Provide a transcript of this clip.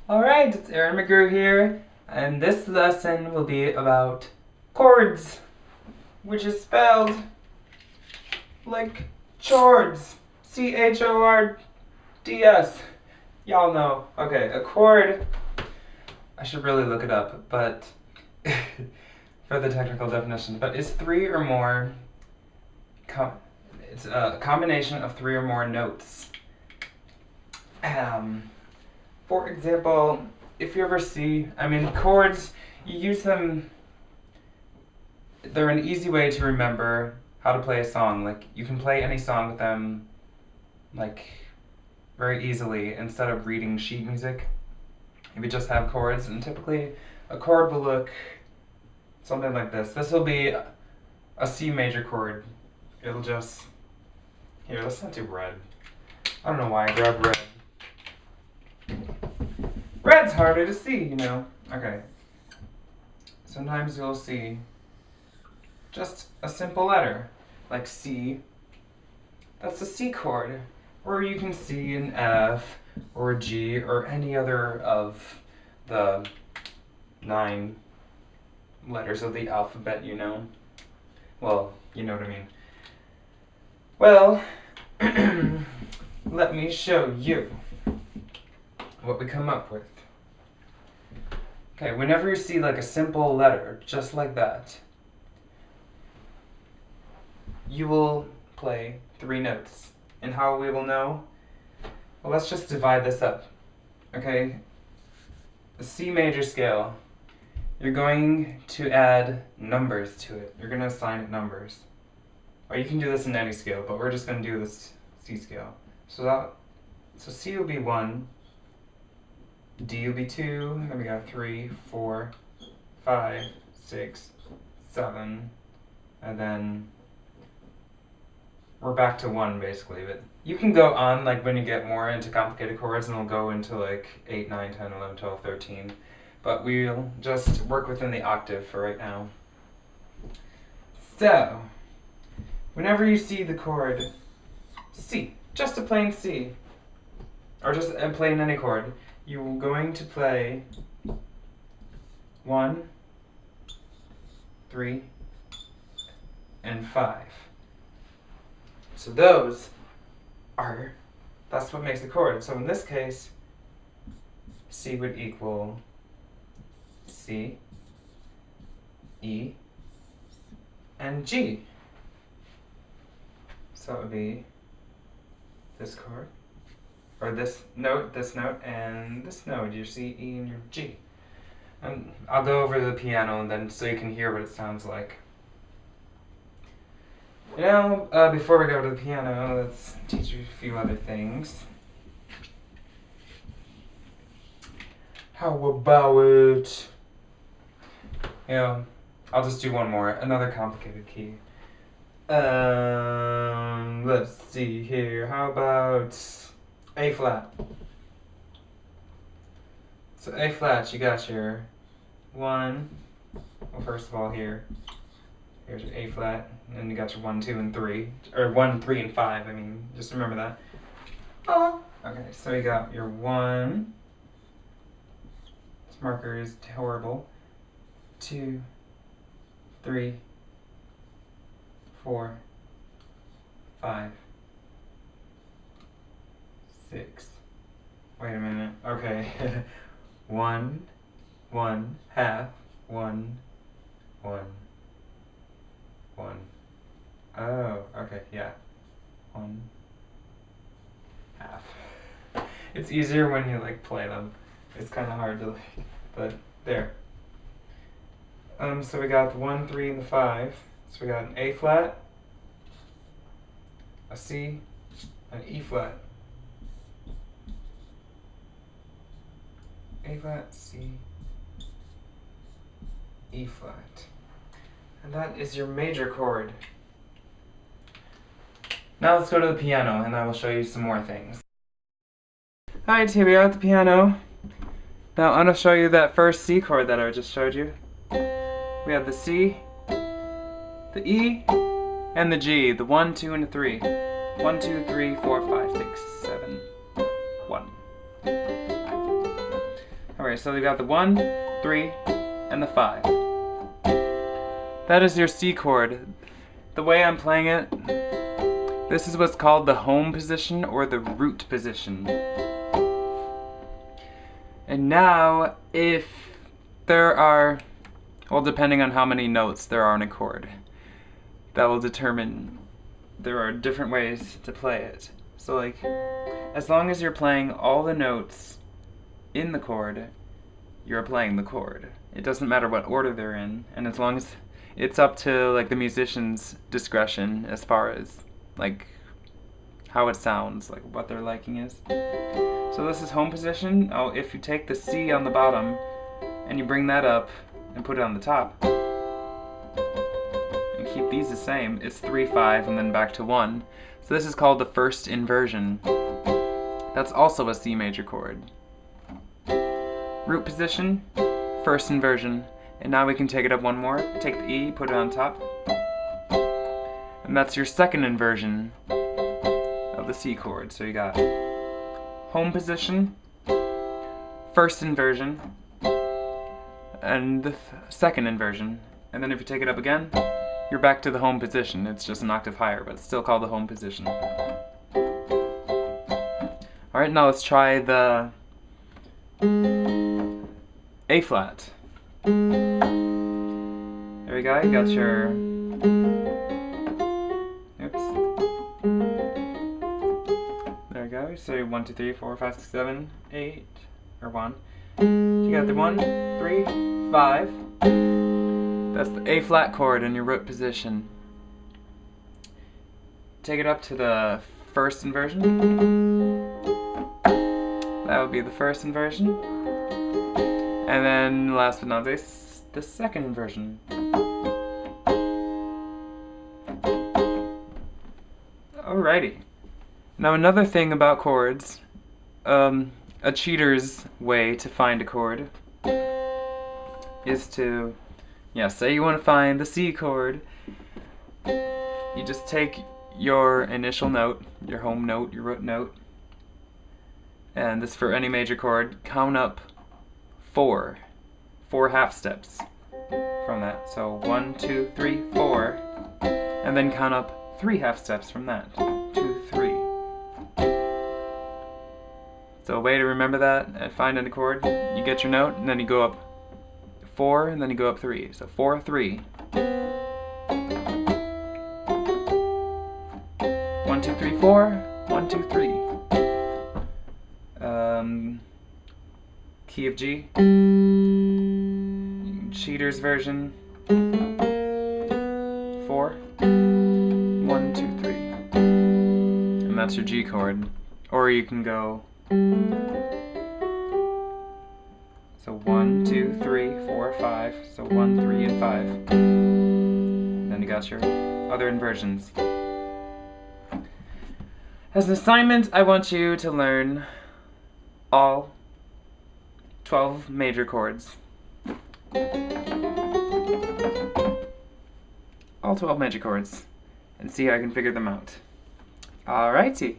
Alright, it's Aaron McGrew here, and this lesson will be about chords, which is spelled like chords. C-H-O-R-D-S. Y'all know. Okay, a chord, I should really look it up, but for the technical definition, but it's three or more, it's a combination of three or more notes. For example, if you ever see, chords, you use them, they're an easy way to remember how to play a song. Like, you can play any song with them, like, very easily instead of reading sheet music. If you just have chords, and typically a chord will look something like this. This will be a C major chord. It'll just, here, let's not do red. I don't know why I grabbed red. Red's harder to see, you know. Okay. Sometimes you'll see just a simple letter, like C. That's a C chord. Or you can see an F, or a G, or any other of the 9 letters of the alphabet, you know. Well, you know what I mean. Well, let me show you what we come up with. Okay, whenever you see like a simple letter, just like that, you will play 3 notes. And how we will know? Well, let's just divide this up. Okay, the C major scale, you're going to add numbers to it. You're going to assign it numbers. Or you can do this in any scale, but we're just going to do this C scale. So C will be 1, D will be 2, then we got 3, 4, 5, 6, 7, and then we're back to 1 basically. But you can go on like when you get more into complicated chords, and we'll go into like 8, 9, 10, 11, 12, 13. But we'll just work within the octave for right now. So, whenever you see the chord C, just a plain C, or just a plain any chord, you're going to play 1, 3, and 5. So that's what makes the chord. So in this case, C would equal C, E, and G. So it would be this chord, or this note, and this note, your C, E, and your G. And I'll go over the piano and then so you can hear what it sounds like. Now, before we go to the piano, let's teach you a few other things. How about it? I'll just do one more, another complicated key. Let's see here. How about A flat? So A flat, you got your 1. Well, first of all, here's your A flat, and then you got your 1, 2, and 3, or 1, 3, and 5. Just remember that. Oh. Okay, so you got your 1. This marker is horrible. 2, 3, 4, 5, 6. Wait a minute. Okay. 1, 1, half, 1, 1, 1. Oh, okay, yeah. 1, half. It's easier when you play them. It's kind of hard to but there. So we got the 1, 3, and the 5. So we got an A flat, a C, an E flat. A flat, C, E flat. And that is your major chord. Now let's go to the piano and I will show you some more things. Alright, here we are at the piano. Now I'm going to show you that first C chord that I just showed you. We have the C, the E, and the G, the 1, 2, and the 3. 1, 2, 3, 4, 5, 6, 7, 1. Alright, so we got the 1, 3, and the 5. That is your C chord. The way I'm playing it, this is what's called the home position or the root position. And now, if there are, well, depending on how many notes there are in a chord, that will determine there are different ways to play it. So like, as long as you're playing all the notes in the chord, you're playing the chord. It doesn't matter what order they're in, and as long as it's up to like the musician's discretion as far as like how it sounds, like what their liking is. So this is home position. Oh, if you take the C on the bottom and you bring that up and put it on the top, and keep these the same, it's 3, 5, and then back to 1. So this is called the first inversion. That's also a C major chord. Root position, first inversion, and now we can take it up one more. Take the E, put it on top, and that's your second inversion of the C chord. So you got home position, first inversion, and the second inversion. And then if you take it up again, you're back to the home position. It's just an octave higher, but it's still called the home position. Alright, now let's try the A flat. There we go, you got your, oops. There we go, so 1, 2, 3, 4, 5, 6, 7, 8, or 1. You got the 1, 3, 5. That's the A flat chord in your root position. Take it up to the first inversion. That would be the first inversion. And then, last but not least, the second inversion. Alrighty. Now another thing about chords, a cheater's way to find a chord is to, say you want to find the C chord, you just take your initial note, your home note, your root note, and this for any major chord, count up 4 half steps from that. So 1, 2, 3, 4, and then count up 3 half steps from that. 2, 3. So a way to remember that and find a chord, you get your note and then you go up 4 and then you go up 3. So 4, 3. 1, 2, 3, 4. 1, 2, 3. Key of G. Cheater's version. 4. 1, 2, 3. And that's your G chord. Or you can go. So 1, 2, 3, 4, 5. So 1, 3, and 5. Then you got your other inversions. As an assignment, I want you to learn all 12 major chords. All 12 major chords. And see how I can figure them out. Alrighty.